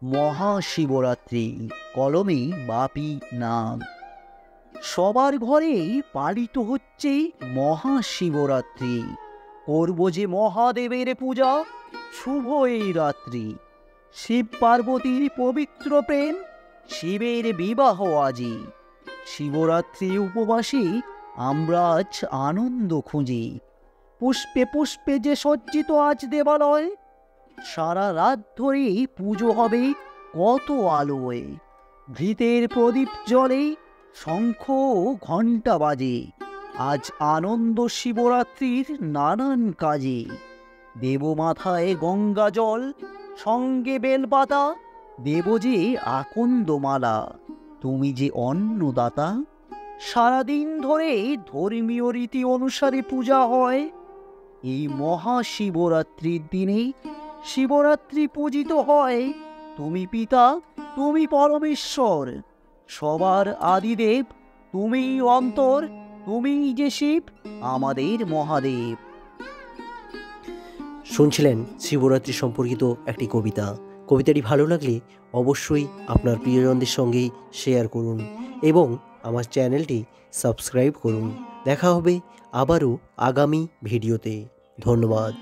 মহাশিবরাত্রি কলমে বাপি নাম। সবার ঘরেই পালিত হচ্ছে মহাশিবরাত্রি। করব যে মহাদেবের পূজা, শুভ এই রাত্রি। শিব পার্বতীর পবিত্র প্রেম, শিবের বিবাহ আজি। শিবরাত্রি উপবাসী আমরা আজ আনন্দ খুঁজি। পুষ্পে পুষ্পে যে সজ্জিত আজ দেবালয়, সারা রাত ধরেই পুজো হবে কত আলোয়। ঘৃতের প্রদীপ জ্বলে, শঙ্খ ও ঘণ্টা বাজে। আজ আনন্দ শিবরাত্রির নানান কাজে। দেব মাথায় গঙ্গা জল, সঙ্গে বেলপাতা। দেব যে আকন্দ মালা, তুমি যে অন্নদাতা। সারাদিন ধরে ধর্মীয় রীতি অনুসারে পূজা হয়। এই মহাশিবরাত্রির দিনে শিবরাত্রি পূজিত হয়। তুমি পিতা, তুমি পরমেশ্বর, সবার আদিদেব। তুমি অন্তর, তুমি যে শিব, আমাদের মহাদেব। শুনছিলেন শিবরাত্রি সম্পর্কিত একটি কবিতা। কবিতাটি ভালো লাগলে অবশ্যই আপনার প্রিয়জনদের সঙ্গেই শেয়ার করুন এবং আমার চ্যানেলটি সাবস্ক্রাইব করুন। দেখা হবে আবারও আগামী ভিডিওতে। ধন্যবাদ।